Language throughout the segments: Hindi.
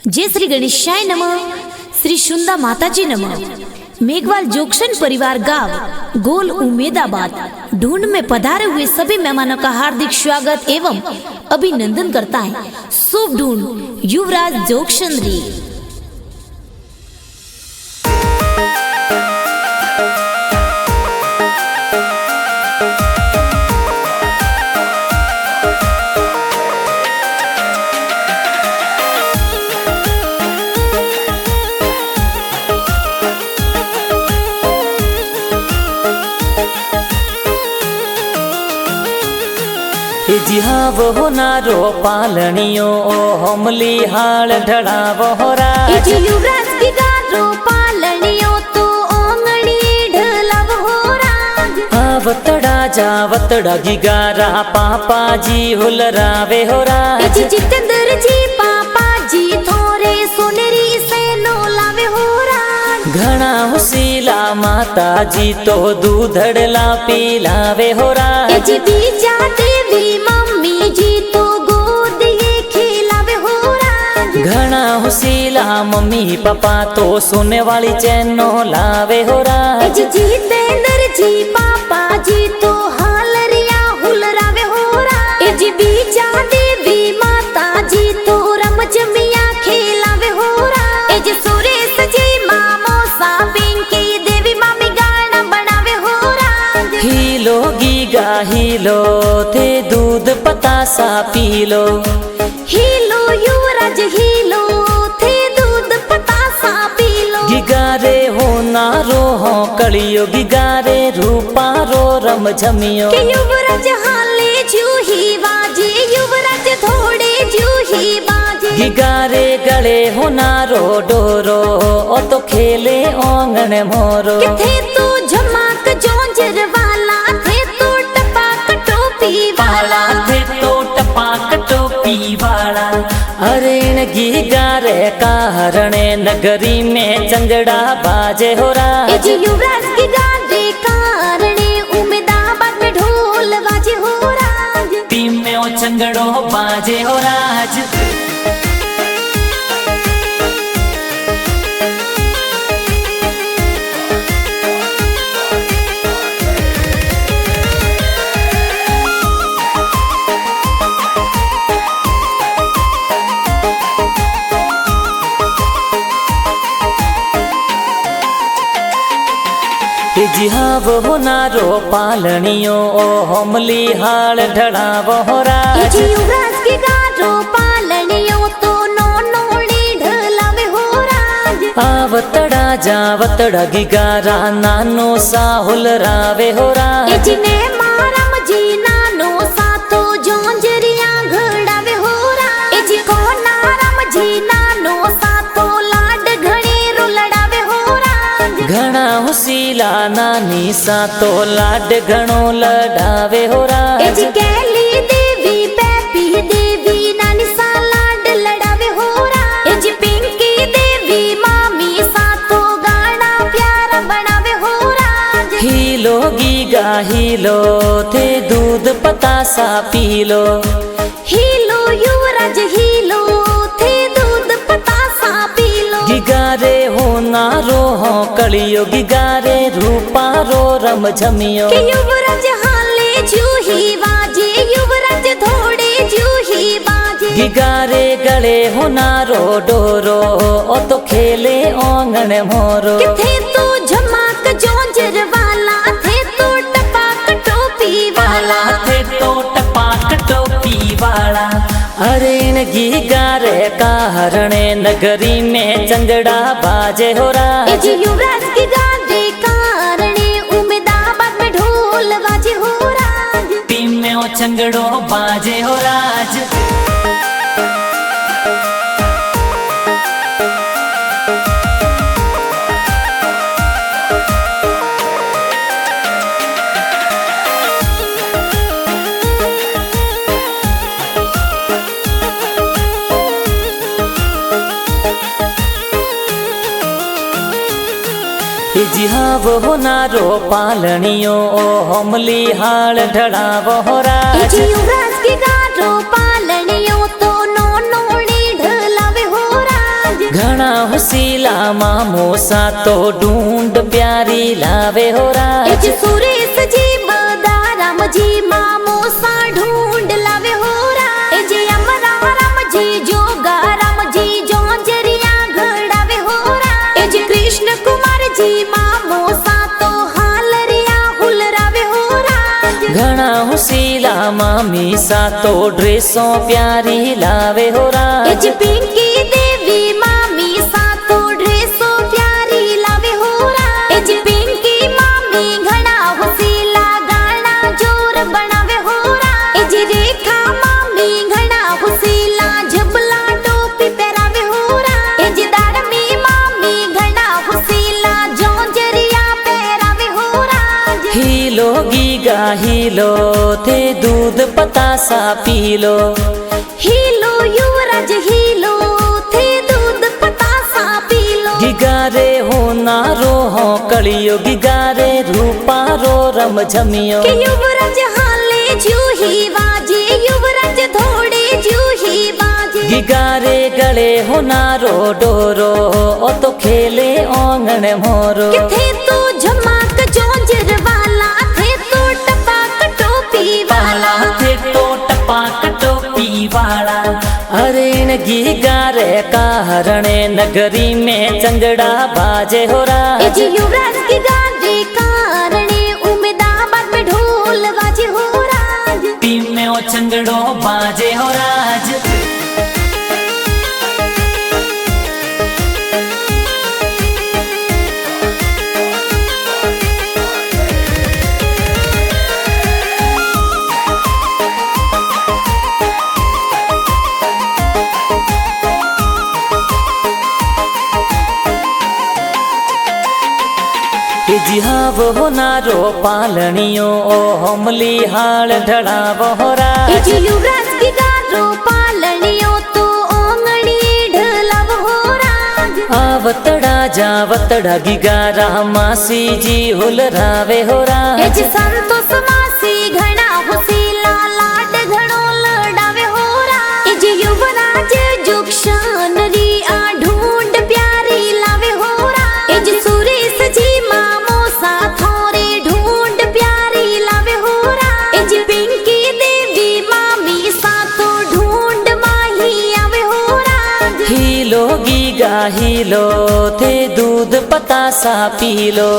जय श्री गणेशाय नमः। श्री शुंदा माताजी नमः। मेघवाल जोक्शन परिवार गांव गोल उमेदाबाद ढूंढ में पधारे हुए सभी मेहमानों का हार्दिक स्वागत एवं अभिनंदन करता है शुभ ढूंढ युवराज जोगशंद्री। जिहा वो नारो पालनियो हमली हाल ढड़ावो राज। युवराज की गारो पालनियो तो ओंगड़ी ढलावो राज। आवतड़ा जावतड़ा गिगारा पापा जी हुलरावे हो राज। जितेंद्र जी पापा जी थोरे सोनेरी से नोलावे हो राज। घना हुसीला माता जी तो दूधड़ला पीलावे हो राज। बीजा देवी मम्मी जी तो गोद ये खिलावे हो राज। घना हुसीला मम्मी पापा तो सोने वाली चैनो लावे हो राज। जितेंद्र जी पापा जी तो हालरिया हुलरावे हो राज। बीजा देवी माता जी तो रमजमिया खिलावे हो राज। सुरेश जी मामो सा पिंकी देवी मामी गाना बनावे हो राज। हीलो गीगा हीलो थे दूध पतासा पीलो। हीलो युवराज हीलो थे दूध पतासा पीलो। गिगारे हो नारो हो कलियो गिगारे रूपा रो रम झमियो। के युवराज हाले जूही बाजे युवराज थोड़े जूही बाजे। गिगारे गले हो नारो डोरो ओ तो खेले ओंगन मोरो। थे तो झमाक जोंजर वाला थे तो टपाक टोपी वाला। थे तो टपाक टोपी वाला। अरे गिगारे कारणे नगरी में चंगड़ा बाजे हो राज। युवराज की गारे कारणे उमेदाबाद में ढोल बाजे हो राज। टीम में ओ चंगड़ो बाजे हो राज। जिहा वो नारो पालनियो हमली हाल ढड़ावो राज। युवराज की गारो पालनियो तो नोनोड़ी ढलावे हो राज। आवतड़ा जावतड़ा गिगारा नानो सा हुलरावे हो राज। ने मारम जी नानो सा तो जोंजरिया घड़ावे हो राज। को नारम जी नानो सा तो लाड घड़ी रुलड़ावे हो राज। घना हुसीला नानी सा तो लाड घणो लड़ावे हो राज। कैली देवी पैपी देवी नानी सा लाड लड़ावे हो राज। पिंकी देवी मामी सा तो गाना प्यारा बनावे हो राज। हीलो गीगा हीलो थे दूध पतासा पीलो। हीलो युवराज हीलो थे दूध पतासा पीलो। गिगारे हो नारो हो कलियो गिगारे रूपा रो रम झमियो। के युवराज हाले जूही बाजे युवराज थोड़े जूही बाजे। गिगारे गले हो नारो डोरो ओ तो खेले ओंगन मोरो। थे तो झमाक जोंजर वाला थे तो टपाक टोपी वाला। थे तो टपाक टोपी वाला। अरे गिगारे कारणे नगरी में चंगड़ा बाजे हो राज। युवराज की गारे कारणे उमेदाबाद में ढोल बाजे हो राज। टीम में ओ चंगड़ो बाजे हो राज। जिहा वो नारो पालनियो हमली हाल ढड़ावो राज। युवराज की गारो पालनियो तो नोनोड़ी ढलावे हो राज। हुसीला मामो सा तो ढूंढ प्यारी लावे हो राज। सुरेश जी बदाराम जी मामो सा ढूंढ लावे हो राज। अमरा राम जी जोगा राम जी जोंजरिया घड़ावे हो राज। कृष्ण कुमार जी मामो सा तो हालरिया हुलरावे हो राज। घना हुसीला मामी सा तो ड्रेसों प्यारी लावे हो राज। पिंकी देवी मामी सा तो ड्रेसों प्यारी लावे हो राज। पिंकी मामी घना हुसीला गाना जोर बनावे हो राज। रेखा मामी घना हुसीला झबला टोपी पहरावे हो राज। दारमी मामी घना हुसीला जोंजरिया पहरावे हो राज। हीलो गीगा हीलो थे दूध पतासा पी लो। हीलो युवराज हीलो थे दूध पतासा पी लो। गिगारे हो नारो हो कलियो गिगारे रूपा रो रम झमियो। कि युवराज हाले जूही बाजे युवराज थोड़े जूही बाजे। गिगारे गले हो नारो डोरो ओ तो खेले ओंगण मोरो। थे तो झमाक जोंजर वाला थे तो टपाक टोपी वाला। थे तो टपाक टोपी वाला। अरे गिगारे कारणे नगरी में चंगड़ा बाजे हो राज। युवराज की गारे कारणे उमेदाबाद में ढोल बाजे हो राज। टीम में ओ चंगड़ो बाजे हो राज। जिहाव हो नारो पालनियो ओ हमली हाल ढड़ाव हो राज। युवराज की गारो पालनियो तो ओंगड़ी ढलाव हो राज। आवतड़ा जावतड़ा गिगारा मासी जी हुलरावे हो राज। संतोष मासी घना हुसीला लाड घणो लड़ावे हो राज। युवराज जुक्षन री आ ढूंढ प्यारी लावे हो राज। सुरेश जी मामो सा थोरे ढूंढ प्यारी लावे हो राज। पिंकी देवी मामी सा तो ढूंढ माही आवे हो राज। हीलो गीगा हीलो थे दूध पतासा पी लो।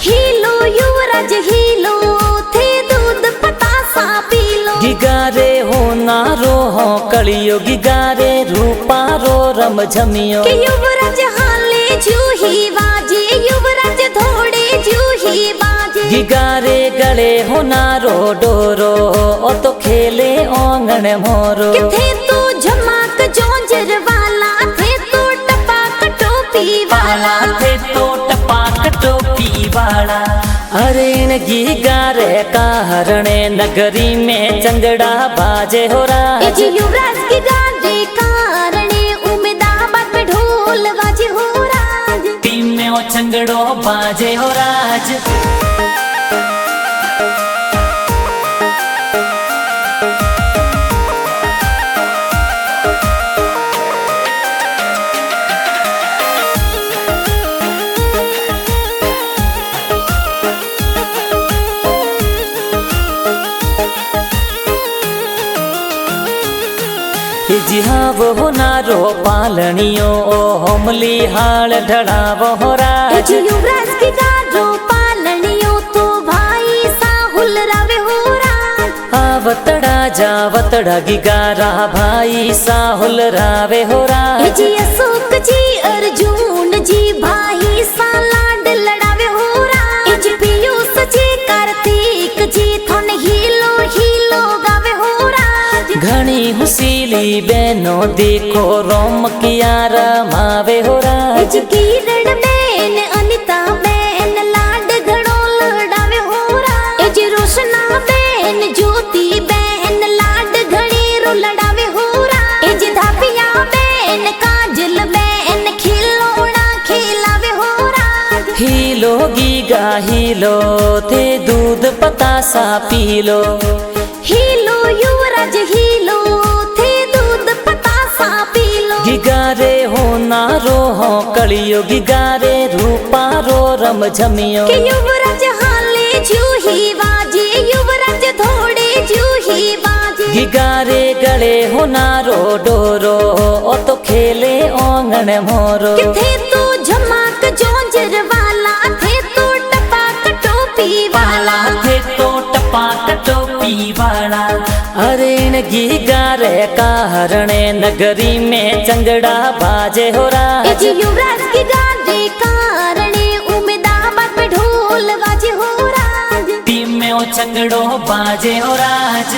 हीलो युवराज हीलो थे दूध पतासा पी लो। गिगारे हो नारो हो कलियो गिगारे रूपा रो रम झमियो। कि युवराज हाले जूही बाजे युवराज थोड़े जूही बाजे। गिगारे गले हो नारो डोरो ओ तो खेले ओंगण मोरो। थे तो झमाक जोंजर वाला थे तो टपाक टोपी वाला। थे तो टपाक टोपी वाला। अरे गिगारे कारणे नगरी में चंगड़ा बाजे हो राज। युवराज की गारे कारणे उमेदाबाद में ढोल बाजे हो राज। टीम में ओ चंगड़ो बाजे हो राज। जिहाव हो नारो पालनियो ओ हमली हाल ढड़ाव हो राज। युवराज की गारो पालनियो तो भाई सा हुलरावे हो राज। आवतड़ा जावतड़ा गिगारा भाई सा हुलरावे हो राज। अशोक जी अर्जुन जी भाई सा लाड लड़ावे हो राज। पीयूष जी कार्तिक जी थन हीलो हीलो गावे हो राज। घनी हुसीली बहनो देखो रोम किया रमावे हो राज। किरण बेन अनिता बेन लाड घणो लड़ावे हो राज। रोशना बेन ज्योति बेन लाड घणी रो लड़ावे हो राज। धापिया बेन काजल बेन खिलौना खिलावे हो राज। हीलो गीगा हीलो थे दूध पतासा पी लो। हीलो युवराज हीलो थे दूध पतासा पी लो। गिगारे हो नारो हो कलियुगी गारे रूपा रो रम झमियो कि युवराज हाले जूही बाजे युवराज थोड़े जूही बाजे गिगारे गले हो नारो डोरो ओ तो खेले ओंगण मोरो थे तो झमाक जोंजर वाला थे तो टपाक टोपी वाला थे तो टपाक टोपी वाला अरे गिगारे कारणे नगरी में चंगड़ा बाजे हो राज युवराज की गारे कारणे उम्मीदाबाद में ढोल बाजे हो राज टीम में ओ चंगड़ो बाजे हो राज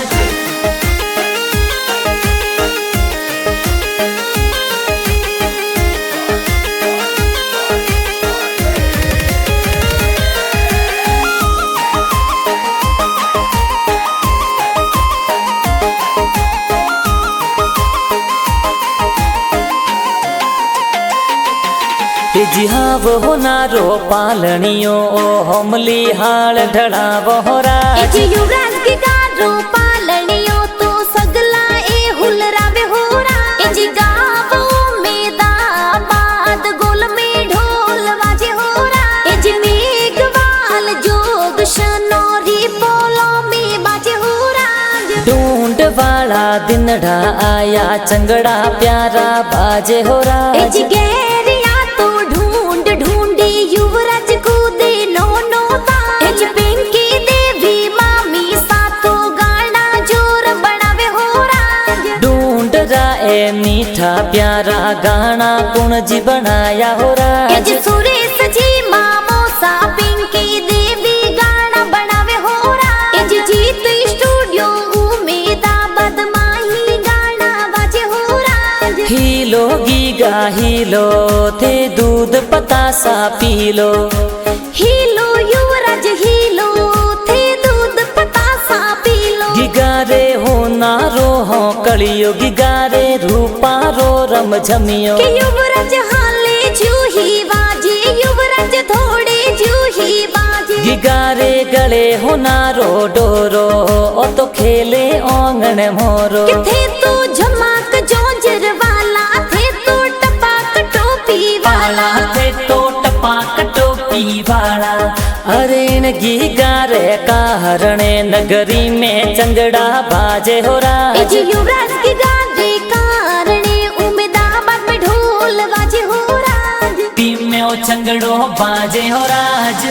जी हाँ वो नारो पालनियो ओ हमली हाल ढड़ावो हो राज युवराज की गारो पालनियो तो सगला ए हुलरावे हो राज गावो में दाबाद गोल में ढोल बाजे हो राज मेघवाल जोग शनोरी पोलो में बाजे हो राज ढूंढ वाला दिनड़ा आया चंगड़ा प्यारा बाजे हो राज युवराज कूदे नो नो ताज पिंकी देवी मामी सातो गाना जोर बनावे हो राज ढूंढ राए मीठा प्यारा गाना कुण जी बनाया हो राज सुरेश जी मामो सा पिंकी देवी गाना बनावे हो राज जीत स्टूडियो उम्मीदाबाद माही गाना बाजे हो राज हीलो गीगा हीलो थे दूध पतासा पीलो हीलो युवराज हीलो थे दूध पतासा पीलो गिगारे हो नारो हो कलियो गिगारे रूपा रो रम झमियो कि युवराज हाले जूही बाजे युवराज थोड़े जूही बाजे गिगारे गले हो नारो डोरो ओ तो खेले ओंगण मोरो थे तो झमाक जोंजर वाला थे तो टपाक टोपी वाला थे तो टपाक टोपी वाला अरे गिगारे कारणे नगरी में चंगड़ा बाजे हो राज युवराज की गारे कारणे उम्मीदाबाद में ढोल बाजे हो राज टीम में ओ चंगड़ो बाजे हो राज।